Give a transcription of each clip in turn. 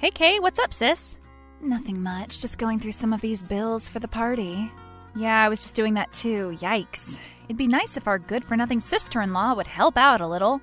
Hey Kay, what's up, sis? Nothing much, just going through some of these bills for the party. Yeah, I was just doing that too. Yikes. It'd be nice if our good-for-nothing sister-in-law would help out a little.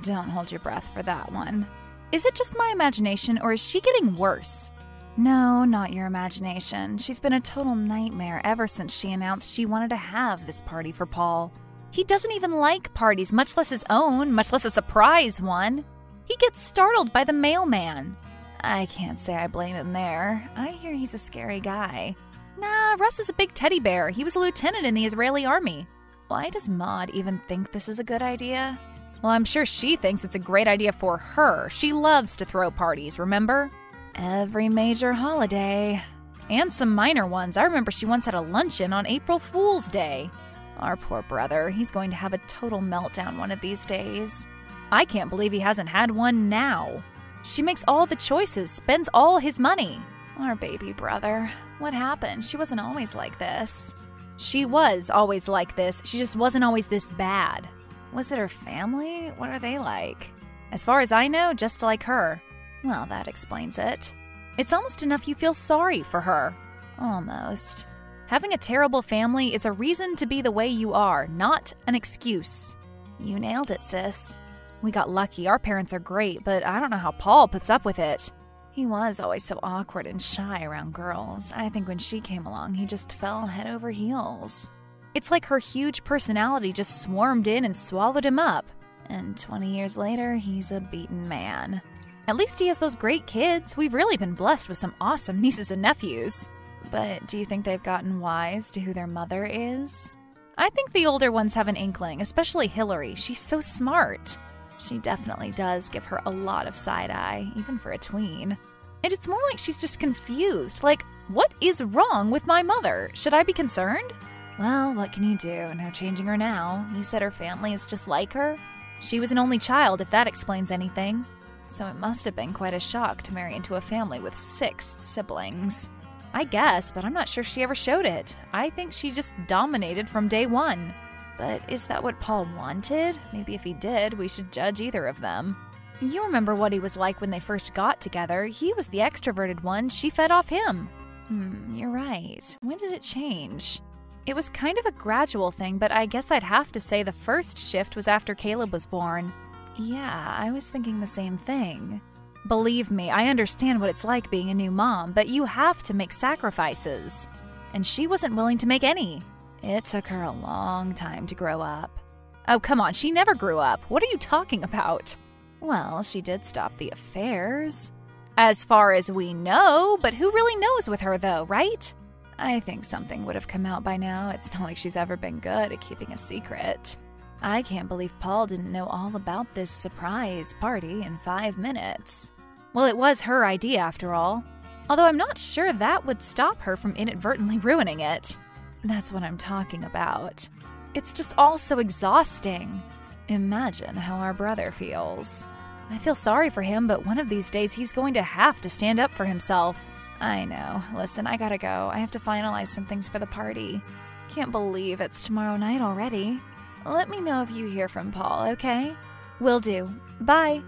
Don't hold your breath for that one. Is it just my imagination, or is she getting worse? No, not your imagination. She's been a total nightmare ever since she announced she wanted to have this party for Paul. He doesn't even like parties, much less his own, much less a surprise one. He gets startled by the mailman. I can't say I blame him there. I hear he's a scary guy. Nah, Russ is a big teddy bear. He was a lieutenant in the Israeli army. Why does Maud even think this is a good idea? Well, I'm sure she thinks it's a great idea for her. She loves to throw parties, remember? Every major holiday. And some minor ones. I remember she once had a luncheon on April Fool's Day. Our poor brother, he's going to have a total meltdown one of these days. I can't believe he hasn't had one now. She makes all the choices, spends all his money. Our baby brother. What happened? She wasn't always like this. She was always like this. She just wasn't always this bad. Was it her family? What are they like? As far as I know, just like her. Well, that explains it. It's almost enough you feel sorry for her. Almost. Having a terrible family is a reason to be the way you are, not an excuse. You nailed it, sis. We got lucky. Our parents are great, but I don't know how Paul puts up with it. He was always so awkward and shy around girls. I think when she came along, he just fell head over heels. It's like her huge personality just swarmed in and swallowed him up. And 20 years later, he's a beaten man. At least he has those great kids. We've really been blessed with some awesome nieces and nephews. But do you think they've gotten wise to who their mother is? I think the older ones have an inkling, especially Hillary. She's so smart. She definitely does give her a lot of side-eye, even for a tween. And it's more like she's just confused. Like, what is wrong with my mother? Should I be concerned? Well, what can you do? No changing her now. You said her family is just like her? She was an only child, if that explains anything. So it must have been quite a shock to marry into a family with 6 siblings. I guess, but I'm not sure she ever showed it. I think she just dominated from day one. But is that what Paul wanted? Maybe if he did, we should judge either of them. You remember what he was like when they first got together. He was the extroverted one. She fed off him. You're right. When did it change? It was kind of a gradual thing, but I guess I'd have to say the first shift was after Caleb was born. Yeah, I was thinking the same thing. Believe me, I understand what it's like being a new mom, but you have to make sacrifices. And she wasn't willing to make any. It took her a long time to grow up. Oh, come on, she never grew up. What are you talking about? Well, she did stop the affairs. As far as we know, but who really knows with her though, right? I think something would have come out by now. It's not like she's ever been good at keeping a secret. I can't believe Paul didn't know all about this surprise party in 5 minutes. Well, it was her idea after all. Although I'm not sure that would stop her from inadvertently ruining it. That's what I'm talking about. It's just all so exhausting. Imagine how our brother feels. I feel sorry for him, but one of these days he's going to have to stand up for himself. I know. Listen, I gotta go. I have to finalize some things for the party. Can't believe it's tomorrow night already. Let me know if you hear from Paul, okay? Will do. Bye.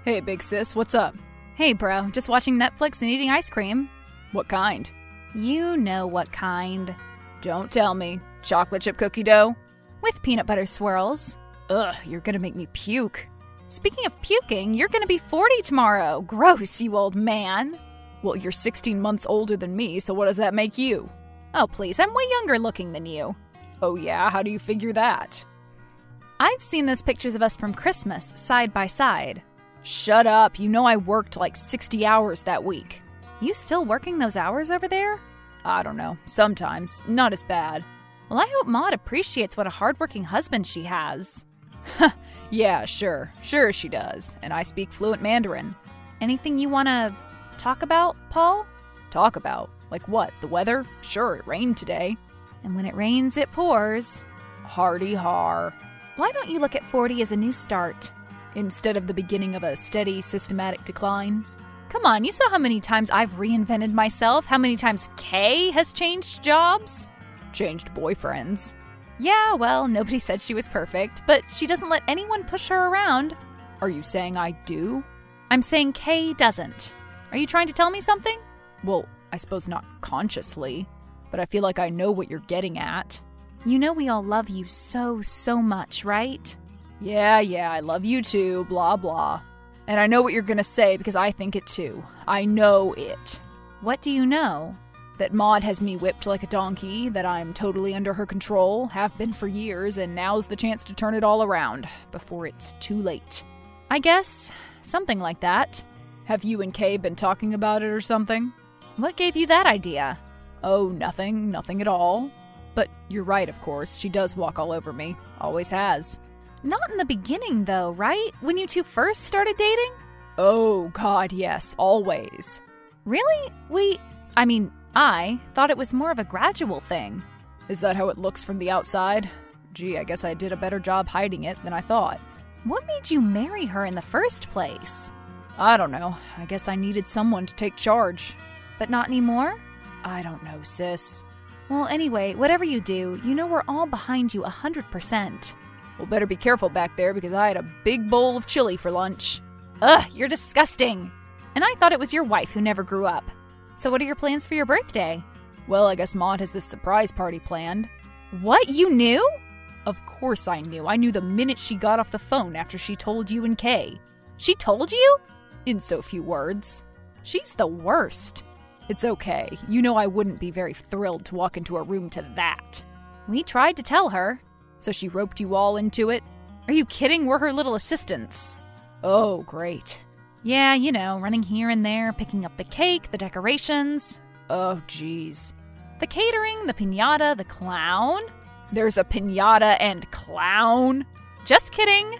Hey, big sis, what's up? Hey, bro, just watching Netflix and eating ice cream. What kind? You know what kind. Don't tell me. Chocolate chip cookie dough? With peanut butter swirls. Ugh, you're gonna make me puke. Speaking of puking, you're gonna be 40 tomorrow. Gross, you old man. Well, you're 16 months older than me, so what does that make you? Oh, please, I'm way younger looking than you. Oh yeah, how do you figure that? I've seen those pictures of us from Christmas, side by side. Shut up, you know I worked like 60 hours that week. You still working those hours over there? I don't know, sometimes. Not as bad. Well, I hope Maud appreciates what a hardworking husband she has. Yeah, sure. Sure she does. And I speak fluent Mandarin. Anything you want to talk about, Paul? Talk about? Like what? The weather? Sure, it rained today. And when it rains, it pours. Hardy har. Why don't you look at 40 as a new start? Instead of the beginning of a steady, systematic decline? Come on, you saw how many times I've reinvented myself? How many times Kay has changed jobs? Changed boyfriends. Yeah, well, nobody said she was perfect, but she doesn't let anyone push her around. Are you saying I do? I'm saying Kay doesn't. Are you trying to tell me something? Well, I suppose not consciously, but I feel like I know what you're getting at. You know we all love you so much, right? Yeah, I love you too, blah blah. And I know what you're gonna say because I think it too. I know it. What do you know? That Maud has me whipped like a donkey, that I'm totally under her control, have been for years, and now's the chance to turn it all around, before it's too late. I guess, something like that. Have you and Kay been talking about it or something? What gave you that idea? Oh, nothing at all. But you're right, of course, she does walk all over me. Always has. Not in the beginning, though, right? When you two first started dating? Oh, God, yes, always. Really? I thought it was more of a gradual thing. Is that how it looks from the outside? Gee, I guess I did a better job hiding it than I thought. What made you marry her in the first place? I don't know. I guess I needed someone to take charge. But not anymore? I don't know, sis. Well, anyway, whatever you do, you know we're all behind you 100%. Well, better be careful back there because I had a big bowl of chili for lunch. Ugh, you're disgusting. And I thought it was your wife who never grew up. So what are your plans for your birthday? Well, I guess Maud has this surprise party planned. What? You knew? Of course I knew. I knew the minute she got off the phone after she told you and Kay. She told you? In so few words. She's the worst. It's okay. You know I wouldn't be very thrilled to walk into a room to that. We tried to tell her. So she roped you all into it? Are you kidding? We're her little assistants. Oh, great. Yeah, you know, running here and there, picking up the cake, the decorations. Oh, jeez. The catering, the piñata, the clown. There's a piñata and clown? Just kidding.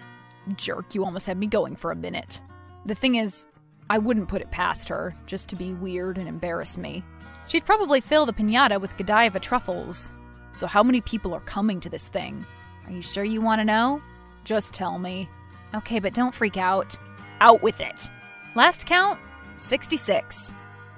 Jerk, you almost had me going for a minute. The thing is, I wouldn't put it past her, just to be weird and embarrass me. She'd probably fill the piñata with Godiva truffles. So how many people are coming to this thing? Are you sure you want to know? Just tell me. Okay, but don't freak out. Out with it. Last count, 66.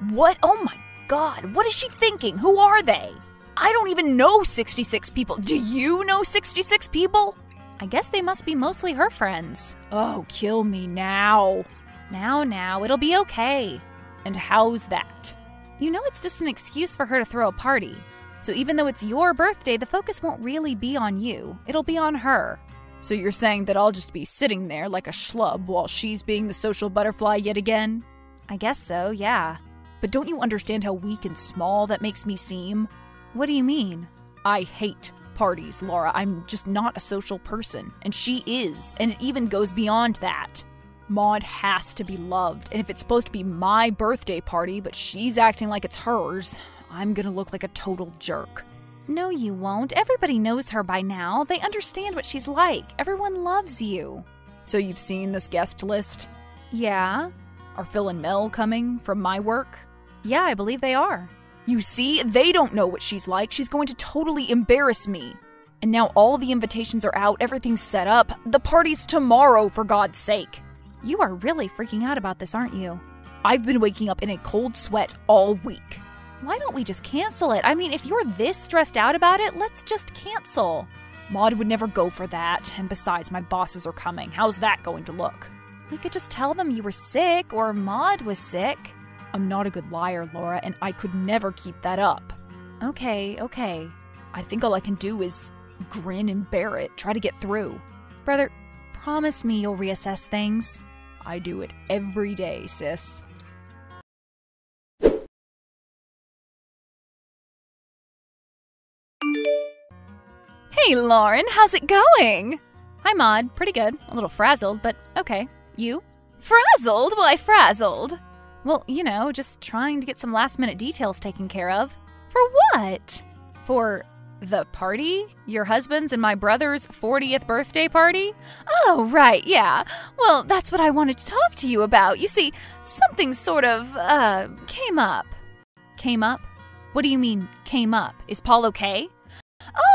What? Oh my God, what is she thinking? Who are they? I don't even know 66 people. Do you know 66 people? I guess they must be mostly her friends. Oh, kill me now. Now, it'll be okay. And how's that? You know it's just an excuse for her to throw a party. So even though it's your birthday, the focus won't really be on you. It'll be on her. So you're saying that I'll just be sitting there like a schlub while she's being the social butterfly yet again? I guess so, yeah. But don't you understand how weak and small that makes me seem? What do you mean? I hate parties, Laura. I'm just not a social person, and she is, and it even goes beyond that. Maud has to be loved, and if it's supposed to be my birthday party, but she's acting like it's hers, I'm gonna look like a total jerk. No, you won't. Everybody knows her by now. They understand what she's like. Everyone loves you. So you've seen this guest list? Yeah. Are Phil and Mel coming from my work? Yeah, I believe they are. You see, they don't know what she's like. She's going to totally embarrass me. And now all the invitations are out, everything's set up. The party's tomorrow, for God's sake. You are really freaking out about this, aren't you? I've been waking up in a cold sweat all week. Why don't we just cancel it? I mean, if you're this stressed out about it, let's just cancel. Maud would never go for that, and besides, my bosses are coming. How's that going to look? We could just tell them you were sick or Maud was sick. I'm not a good liar, Laura, and I could never keep that up. Okay. I think all I can do is grin and bear it, try to get through. Brother, promise me you'll reassess things. I do it every day, sis. Hey, Lauren, how's it going? Hi, Maud. Pretty good. A little frazzled, but okay. You? Frazzled? Why frazzled? Well, you know, just trying to get some last-minute details taken care of. For what? For the party? Your husband's and my brother's 40th birthday party? Oh, right, yeah. Well, that's what I wanted to talk to you about. You see, something sort of, came up. Came up? What do you mean, came up? Is Paul okay?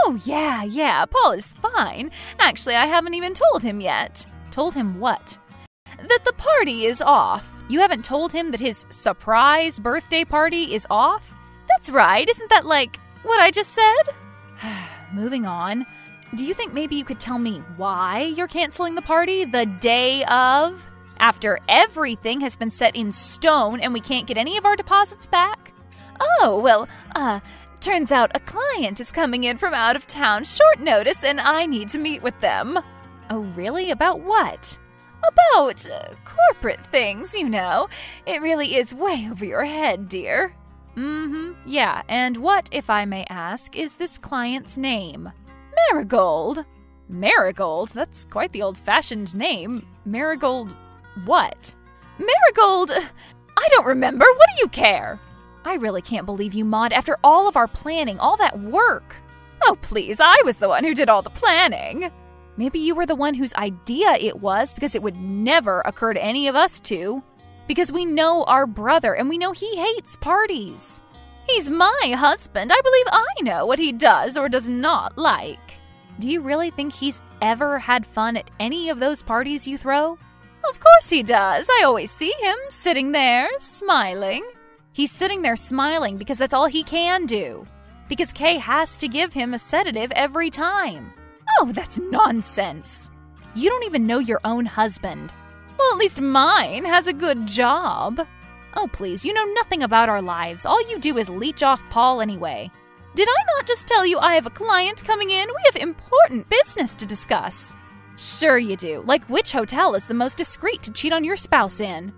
Oh, yeah, Paul is fine. Actually, I haven't even told him yet. Told him what? That the party is off. You haven't told him that his surprise birthday party is off? That's right. Isn't that like what I just said? Moving on. Do you think maybe you could tell me why you're canceling the party the day of? After everything has been set in stone and we can't get any of our deposits back? Oh, well, turns out a client is coming in from out of town short notice and I need to meet with them. Oh, really? About what? About corporate things, you know. It really is way over your head, dear. Yeah, and what, if I may ask, is this client's name? Marigold. Marigold? That's quite the old-fashioned name. Marigold what? Marigold! I don't remember. What do you care? I really can't believe you, Maud, after all of our planning, all that work. Oh, please, I was the one who did all the planning. Maybe you were the one whose idea it was, because it would never occur to any of us to. Because we know our brother, and we know he hates parties. He's my husband. I believe I know what he does or does not like. Do you really think he's ever had fun at any of those parties you throw? Of course he does. I always see him sitting there, smiling. He's sitting there smiling because that's all he can do. Because Kay has to give him a sedative every time. Oh, that's nonsense. You don't even know your own husband. Well, at least mine has a good job. Oh, please, you know nothing about our lives. All you do is leech off Paul anyway. Did I not just tell you I have a client coming in? We have important business to discuss. Sure you do. Like which hotel is the most discreet to cheat on your spouse in?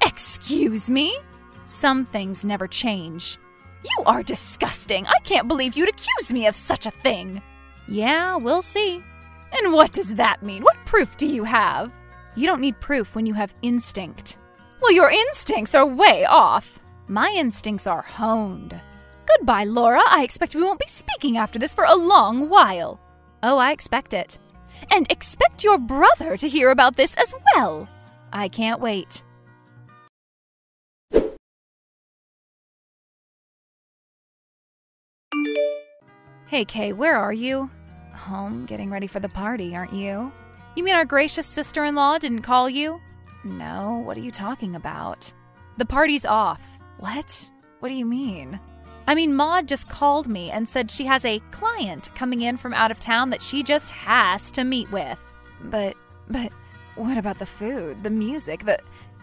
Excuse me? Some things never change. You are disgusting. I can't believe you'd accuse me of such a thing. Yeah, we'll see. And what does that mean? What proof do you have? You don't need proof when you have instinct. Well, your instincts are way off. My instincts are honed. Goodbye, Laura. I expect we won't be speaking after this for a long while. Oh, I expect it. And expect your brother to hear about this as well. I can't wait. Hey, Kay, where are you? Home, getting ready for the party, aren't you? You mean our gracious sister-in-law didn't call you? No, what are you talking about? The party's off. What? What do you mean? I mean, Maud just called me and said she has a client coming in from out of town that she just has to meet with. But what about the food, the music,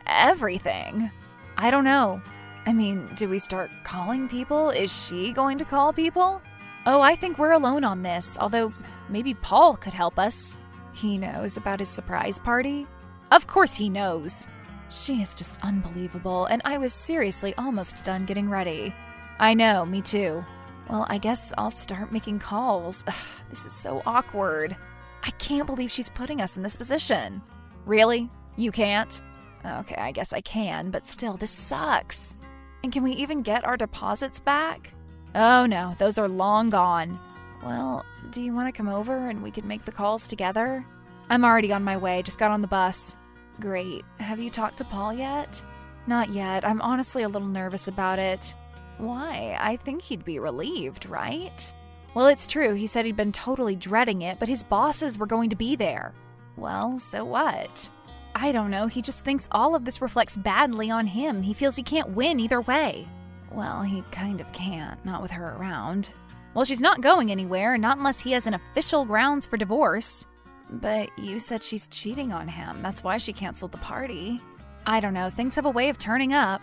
everything? I don't know. I mean, do we start calling people? Is she going to call people? Oh, I think we're alone on this, although maybe Paul could help us. He knows about his surprise party? Of course he knows. She is just unbelievable, and I was seriously almost done getting ready. I know, me too. Well, I guess I'll start making calls. Ugh, this is so awkward. I can't believe she's putting us in this position. Really? You can't? Okay, I guess I can, but still, this sucks. And can we even get our deposits back? Oh no, those are long gone. Well, do you want to come over and we could make the calls together? I'm already on my way, just got on the bus. Great. Have you talked to Paul yet? Not yet. I'm honestly a little nervous about it. Why? I think he'd be relieved, right? Well, it's true. He said he'd been totally dreading it, but his bosses were going to be there. Well, so what? I don't know. He just thinks all of this reflects badly on him. He feels he can't win either way. Well, he kind of can't, not with her around. Well, she's not going anywhere, not unless he has an official grounds for divorce. But you said she's cheating on him. That's why she canceled the party. I don't know. Things have a way of turning up.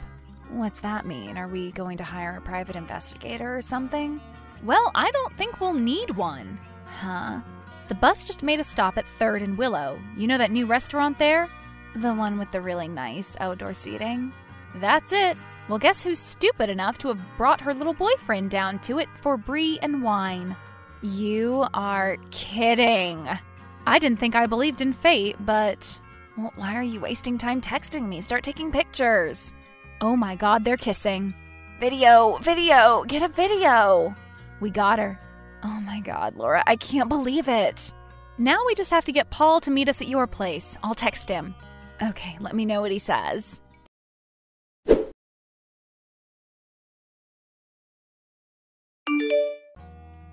What's that mean? Are we going to hire a private investigator or something? Well, I don't think we'll need one. Huh? The bus just made a stop at 3rd and Willow. You know that new restaurant there? The one with the really nice outdoor seating? That's it. Well, guess who's stupid enough to have brought her little boyfriend down to it for brie and wine? You are kidding. I didn't think I believed in fate, but... Well, why are you wasting time texting me? Start taking pictures. Oh my god, they're kissing. Video! Get a video! We got her. Oh my god, Laura, I can't believe it. Now we just have to get Paul to meet us at your place. I'll text him. Okay, let me know what he says.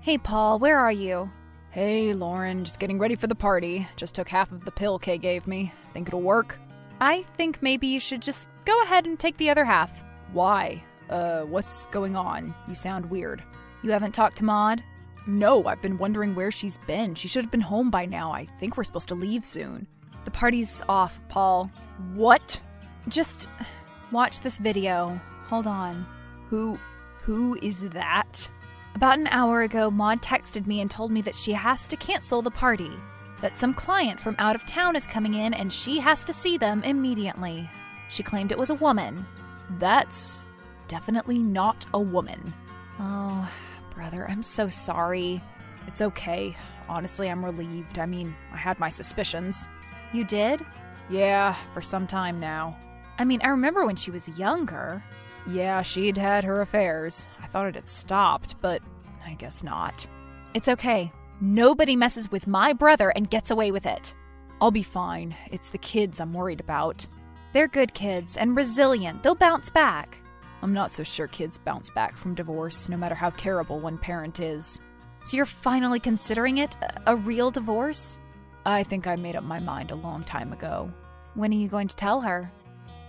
Hey, Paul, where are you? Hey, Lauren, just getting ready for the party. Just took half of the pill Kay gave me. Think it'll work? I think maybe you should just go ahead and take the other half. Why? What's going on? You sound weird. You haven't talked to Maud? No, I've been wondering where she's been. She should have been home by now. I think we're supposed to leave soon. The party's off, Paul. What? Just watch this video. Hold on. Who is that? About an hour ago, Maud texted me and told me that she has to cancel the party. That some client from out of town is coming in and she has to see them immediately. She claimed it was a woman. That's definitely not a woman. Oh, brother, I'm so sorry. It's okay. Honestly, I'm relieved. I mean, I had my suspicions. You did? Yeah, for some time now. I mean, I remember when she was younger. Yeah, she'd had her affairs. I thought it had stopped, but I guess not. It's okay. Nobody messes with my brother and gets away with it. I'll be fine. It's the kids I'm worried about. They're good kids and resilient. They'll bounce back. I'm not so sure kids bounce back from divorce, no matter how terrible one parent is. So you're finally considering it a real divorce? I think I made up my mind a long time ago. When are you going to tell her?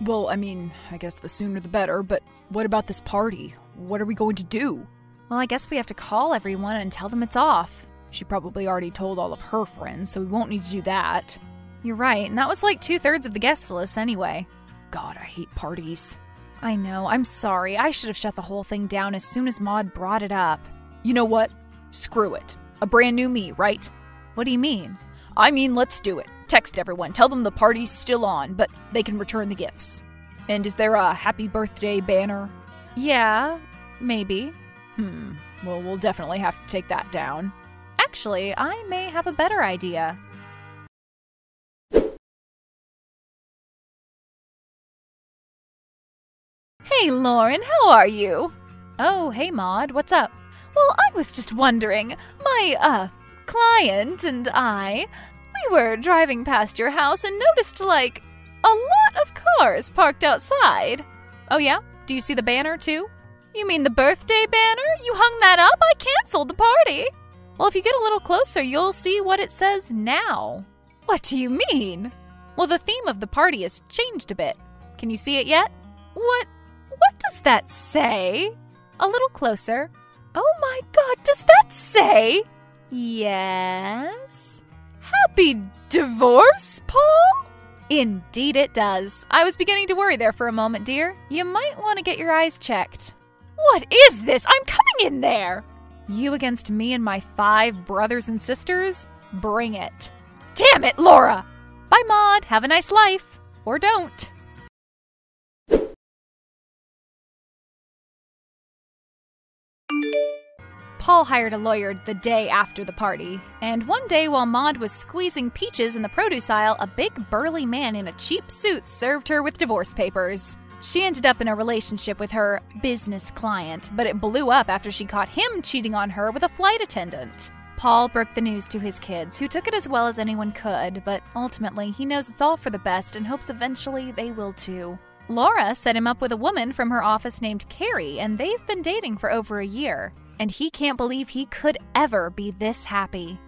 Well, I mean, I guess the sooner the better, but what about this party? What are we going to do? Well, I guess we have to call everyone and tell them it's off. She probably already told all of her friends, so we won't need to do that. You're right, and that was like 2/3 of the guest list anyway. God, I hate parties. I know, I'm sorry. I should have shut the whole thing down as soon as Maud brought it up. You know what? Screw it. A brand new me, right? What do you mean? I mean, let's do it. Text everyone. Tell them the party's still on, but they can return the gifts. And is there a happy birthday banner? Yeah, maybe. Well, we'll definitely have to take that down. Actually, I may have a better idea. Hey, Lauren, how are you? Oh, hey, Maud, what's up? Well, I was just wondering, my, client and I, we were driving past your house and noticed, like, a lot of cars parked outside. Oh, yeah? Do you see the banner, too? You mean the birthday banner? You hung that up? I canceled the party. Well, if you get a little closer, you'll see what it says now. What do you mean? Well, the theme of the party has changed a bit. Can you see it yet? What does that say? A little closer. Oh my God, does that say? Yes. Happy divorce, Paul? Indeed it does. I was beginning to worry there for a moment, dear. You might want to get your eyes checked. What is this? I'm coming in there. You against me and my 5 brothers and sisters? Bring it. Damn it, Laura! Bye, Maud. Have a nice life. Or don't. Paul hired a lawyer the day after the party, and one day while Maud was squeezing peaches in the produce aisle, a big burly man in a cheap suit served her with divorce papers. She ended up in a relationship with her business client, but it blew up after she caught him cheating on her with a flight attendant. Paul broke the news to his kids, who took it as well as anyone could, but ultimately he knows it's all for the best and hopes eventually they will too. Laura set him up with a woman from her office named Carrie, and they've been dating for over a year. And he can't believe he could ever be this happy.